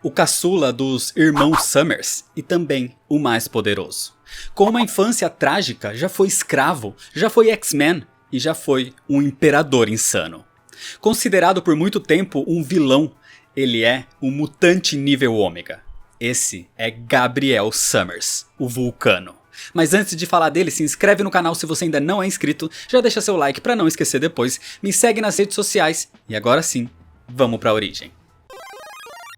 o caçula dos irmãos Summers e também o mais poderoso. Com uma infância trágica, já foi escravo, já foi X-Men e já foi um imperador insano. Considerado por muito tempo um vilão, ele é um mutante nível ômega. Esse é Gabriel Summers, o Vulcano. Mas antes de falar dele, se inscreve no canal se você ainda não é inscrito, já deixa seu like pra não esquecer depois, me segue nas redes sociais e agora sim, vamos pra origem.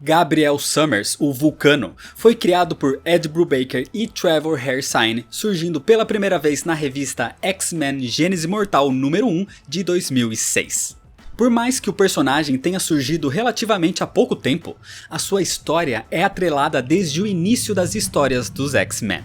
Gabriel Summers, o Vulcano, foi criado por Ed Brubaker e Trevor Hairsine, surgindo pela primeira vez na revista X-Men Gênese Mortal número 1 de 2006. Por mais que o personagem tenha surgido relativamente há pouco tempo, a sua história é atrelada desde o início das histórias dos X-Men.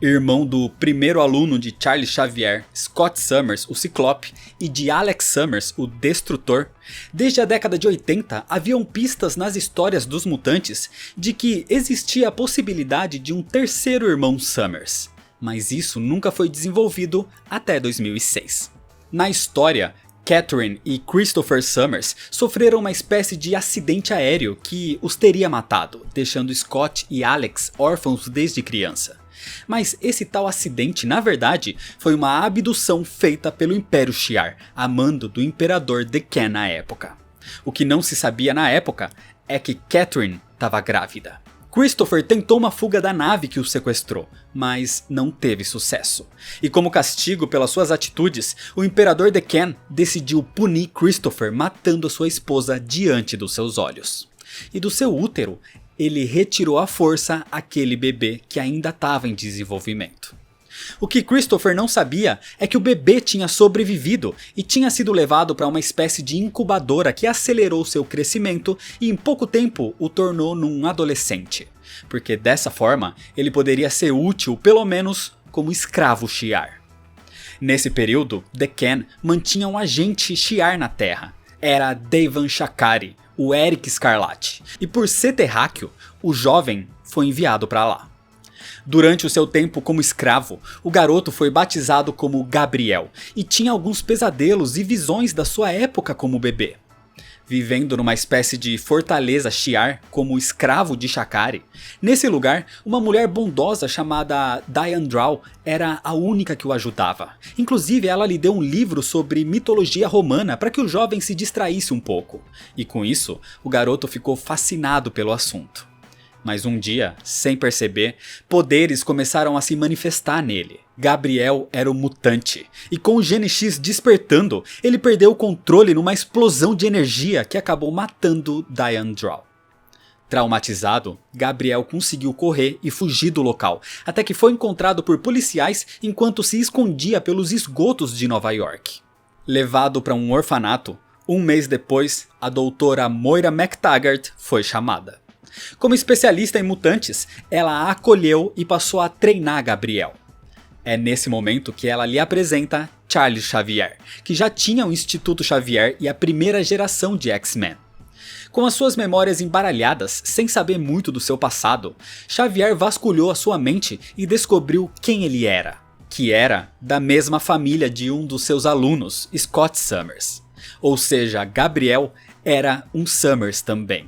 Irmão do primeiro aluno de Charles Xavier, Scott Summers, o Ciclope, e de Alex Summers, o Destrutor, desde a década de 80 haviam pistas nas histórias dos mutantes de que existia a possibilidade de um terceiro irmão Summers, mas isso nunca foi desenvolvido até 2006. Na história, Catherine e Christopher Summers sofreram uma espécie de acidente aéreo que os teria matado, deixando Scott e Alex órfãos desde criança. Mas esse tal acidente, na verdade, foi uma abdução feita pelo Império Shi'ar, a mando do Imperador D'Ken na época. O que não se sabia na época é que Catherine estava grávida. Christopher tentou uma fuga da nave que o sequestrou, mas não teve sucesso. E como castigo pelas suas atitudes, o Imperador D'Ken decidiu punir Christopher matando a sua esposa diante dos seus olhos. E do seu útero, ele retirou à força aquele bebê que ainda estava em desenvolvimento. O que Christopher não sabia é que o bebê tinha sobrevivido e tinha sido levado para uma espécie de incubadora que acelerou seu crescimento e em pouco tempo o tornou num adolescente. Porque dessa forma ele poderia ser útil pelo menos como escravo Shi'ar. Nesse período, D'Ken mantinha um agente Shi'ar na Terra. Era Devan Shakari, o Eric Escarlate, e por ser terráqueo, o jovem foi enviado para lá. Durante o seu tempo como escravo, o garoto foi batizado como Gabriel e tinha alguns pesadelos e visões da sua época como bebê. Vivendo numa espécie de fortaleza Shi'ar como escravo de Shakari, nesse lugar, uma mulher bondosa chamada Diane Draw era a única que o ajudava. Inclusive, ela lhe deu um livro sobre mitologia romana para que o jovem se distraísse um pouco. E com isso, o garoto ficou fascinado pelo assunto. Mas um dia, sem perceber, poderes começaram a se manifestar nele. Gabriel era um mutante, e com o Gene X despertando, ele perdeu o controle numa explosão de energia que acabou matando Diane Draw. Traumatizado, Gabriel conseguiu correr e fugir do local, até que foi encontrado por policiais enquanto se escondia pelos esgotos de Nova York. Levado para um orfanato, um mês depois, a doutora Moira MacTaggart foi chamada. Como especialista em mutantes, ela a acolheu e passou a treinar Gabriel. É nesse momento que ela lhe apresenta Charles Xavier, que já tinha o Instituto Xavier e a primeira geração de X-Men. Com as suas memórias embaralhadas, sem saber muito do seu passado, Xavier vasculhou a sua mente e descobriu quem ele era, que era da mesma família de um dos seus alunos, Scott Summers. Ou seja, Gabriel era um Summers também.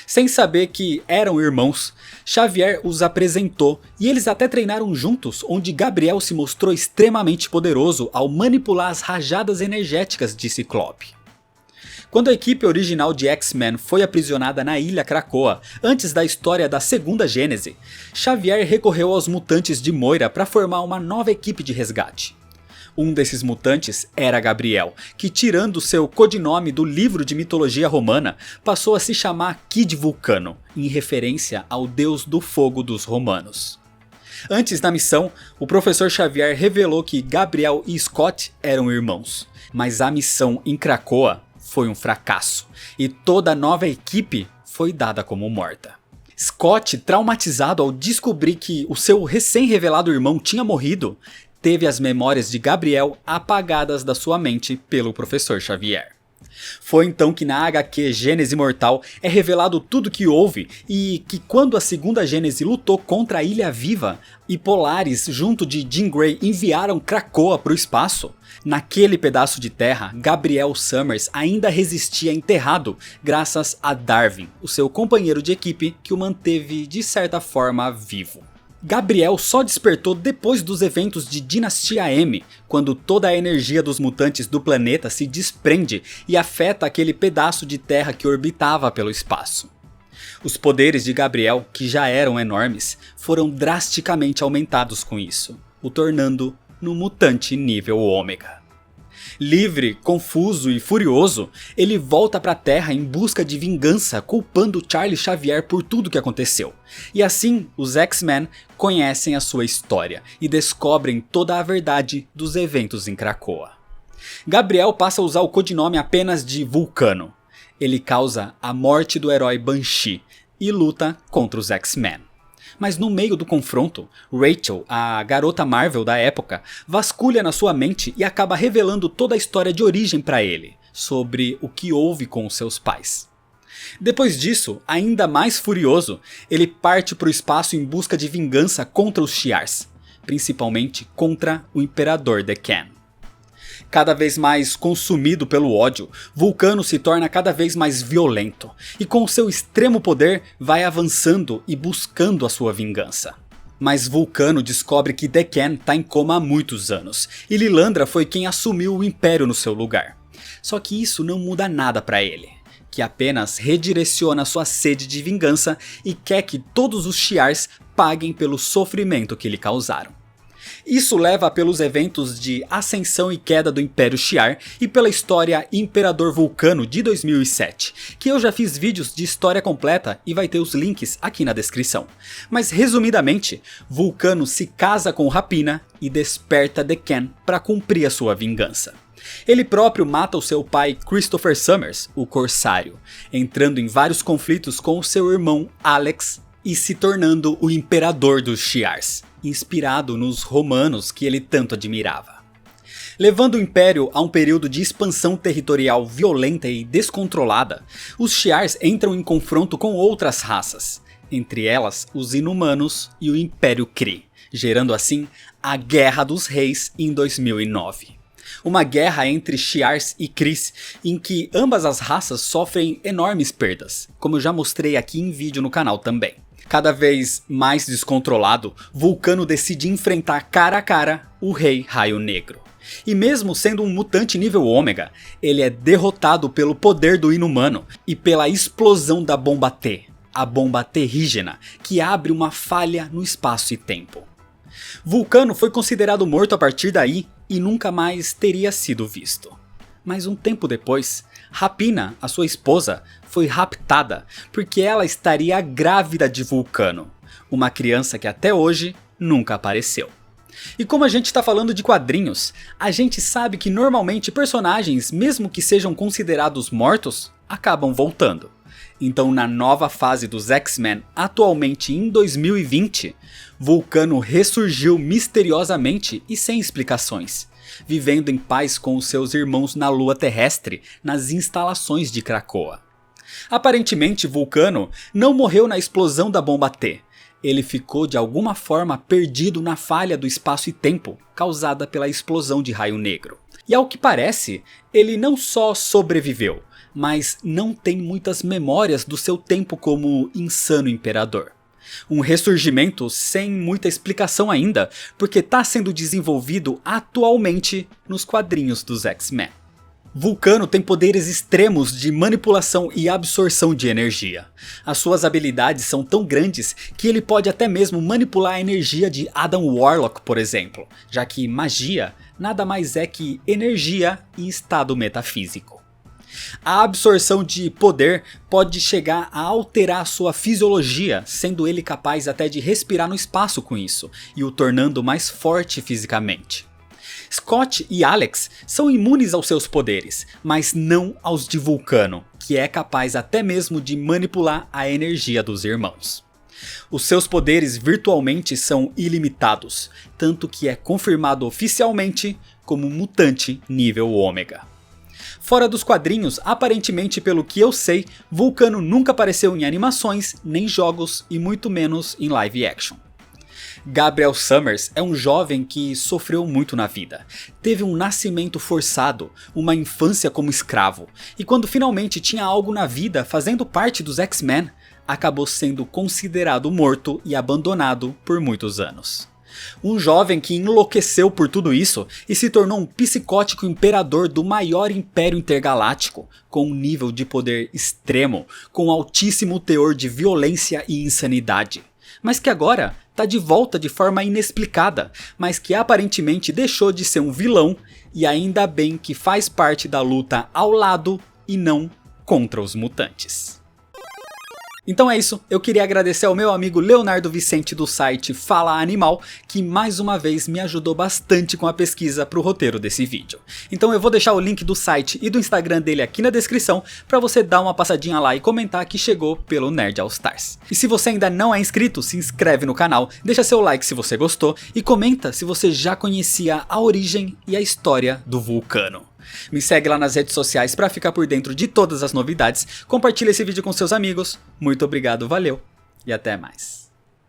Sem saber que eram irmãos, Xavier os apresentou e eles até treinaram juntos, onde Gabriel se mostrou extremamente poderoso ao manipular as rajadas energéticas de Ciclope. Quando a equipe original de X-Men foi aprisionada na Ilha Krakoa, antes da história da segunda Gênese, Xavier recorreu aos mutantes de Moira para formar uma nova equipe de resgate. Um desses mutantes era Gabriel, que tirando seu codinome do livro de mitologia romana, passou a se chamar Kid Vulcano, em referência ao deus do fogo dos romanos. Antes da missão, o professor Xavier revelou que Gabriel e Scott eram irmãos, mas a missão em Krakoa foi um fracasso, e toda a nova equipe foi dada como morta. Scott, traumatizado ao descobrir que o seu recém-revelado irmão tinha morrido, teve as memórias de Gabriel apagadas da sua mente pelo professor Xavier. Foi então que na HQ Gênese Mortal é revelado tudo que houve e que quando a segunda Gênese lutou contra a Ilha Viva e Polaris junto de Jean Grey enviaram Krakoa para o espaço, naquele pedaço de terra Gabriel Summers ainda resistia enterrado graças a Darwin, o seu companheiro de equipe que o manteve de certa forma vivo. Gabriel só despertou depois dos eventos de Dinastia M, quando toda a energia dos mutantes do planeta se desprende e afeta aquele pedaço de terra que orbitava pelo espaço. Os poderes de Gabriel, que já eram enormes, foram drasticamente aumentados com isso, o tornando no mutante nível Ômega. Livre, confuso e furioso, ele volta para a Terra em busca de vingança, culpando Charles Xavier por tudo que aconteceu. E assim, os X-Men conhecem a sua história e descobrem toda a verdade dos eventos em Krakoa. Gabriel passa a usar o codinome apenas de Vulcano. Ele causa a morte do herói Banshee e luta contra os X-Men. Mas no meio do confronto, Rachel, a garota Marvel da época, vasculha na sua mente e acaba revelando toda a história de origem para ele, sobre o que houve com os seus pais. Depois disso, ainda mais furioso, ele parte para o espaço em busca de vingança contra os Shi'ars, principalmente contra o Imperador D'Ken. Cada vez mais consumido pelo ódio, Vulcano se torna cada vez mais violento e com seu extremo poder vai avançando e buscando a sua vingança. Mas Vulcano descobre que D'Ken está em coma há muitos anos e Lilandra foi quem assumiu o Império no seu lugar. Só que isso não muda nada para ele, que apenas redireciona sua sede de vingança e quer que todos os Shi'ars paguem pelo sofrimento que lhe causaram. Isso leva pelos eventos de ascensão e queda do Império Shi'ar e pela história Imperador Vulcano de 2007, que eu já fiz vídeos de história completa e vai ter os links aqui na descrição. Mas resumidamente, Vulcano se casa com Rapina e desperta D'Ken para cumprir a sua vingança. Ele próprio mata o seu pai Christopher Summers, o Corsário, entrando em vários conflitos com o seu irmão Alex e se tornando o Imperador dos Shi'ars, inspirado nos romanos que ele tanto admirava. Levando o Império a um período de expansão territorial violenta e descontrolada, os Shi'ars entram em confronto com outras raças, entre elas os Inumanos e o Império Kree, gerando assim a Guerra dos Reis em 2009. Uma guerra entre Shi'ars e Krees, em que ambas as raças sofrem enormes perdas, como eu já mostrei aqui em vídeo no canal também. Cada vez mais descontrolado, Vulcano decide enfrentar cara a cara o Rei Raio Negro. E mesmo sendo um mutante nível Ômega, ele é derrotado pelo poder do Inumano e pela explosão da Bomba T, a bomba terrígena, que abre uma falha no espaço e tempo. Vulcano foi considerado morto a partir daí e nunca mais teria sido visto. Mas um tempo depois, Rapina, a sua esposa, foi raptada porque ela estaria grávida de Vulcano, uma criança que até hoje nunca apareceu. E como a gente está falando de quadrinhos, a gente sabe que normalmente personagens, mesmo que sejam considerados mortos, acabam voltando. Então na nova fase dos X-Men, atualmente em 2020, Vulcano ressurgiu misteriosamente e sem explicações, vivendo em paz com os seus irmãos na lua terrestre, nas instalações de Krakoa. Aparentemente Vulcano não morreu na explosão da bomba T, ele ficou de alguma forma perdido na falha do espaço e tempo causada pela explosão de Raio Negro. E ao que parece, ele não só sobreviveu, mas não tem muitas memórias do seu tempo como insano imperador. Um ressurgimento sem muita explicação ainda, porque está sendo desenvolvido atualmente nos quadrinhos dos X-Men. Vulcano tem poderes extremos de manipulação e absorção de energia. As suas habilidades são tão grandes que ele pode até mesmo manipular a energia de Adam Warlock, por exemplo, já que magia nada mais é que energia em estado metafísico. A absorção de poder pode chegar a alterar sua fisiologia, sendo ele capaz até de respirar no espaço com isso, e o tornando mais forte fisicamente. Scott e Alex são imunes aos seus poderes, mas não aos de Vulcano, que é capaz até mesmo de manipular a energia dos irmãos. Os seus poderes virtualmente são ilimitados, tanto que é confirmado oficialmente como mutante nível Ômega. Fora dos quadrinhos, aparentemente pelo que eu sei, Vulcano nunca apareceu em animações, nem jogos e muito menos em live action. Gabriel Summers é um jovem que sofreu muito na vida. Teve um nascimento forçado, uma infância como escravo, e quando finalmente tinha algo na vida fazendo parte dos X-Men, acabou sendo considerado morto e abandonado por muitos anos. Um jovem que enlouqueceu por tudo isso e se tornou um psicótico imperador do maior império intergaláctico, com um nível de poder extremo, com altíssimo teor de violência e insanidade. Mas que agora está de volta de forma inexplicada, mas que aparentemente deixou de ser um vilão e ainda bem que faz parte da luta ao lado e não contra os mutantes. Então é isso, eu queria agradecer ao meu amigo Leonardo Vicente do site Fala Animal, que mais uma vez me ajudou bastante com a pesquisa para o roteiro desse vídeo. Então eu vou deixar o link do site e do Instagram dele aqui na descrição para você dar uma passadinha lá e comentar que chegou pelo Nerd All Stars. E se você ainda não é inscrito, se inscreve no canal, deixa seu like se você gostou e comenta se você já conhecia a origem e a história do Vulcano. Me segue lá nas redes sociais para ficar por dentro de todas as novidades, compartilha esse vídeo com seus amigos, muito obrigado, valeu e até mais.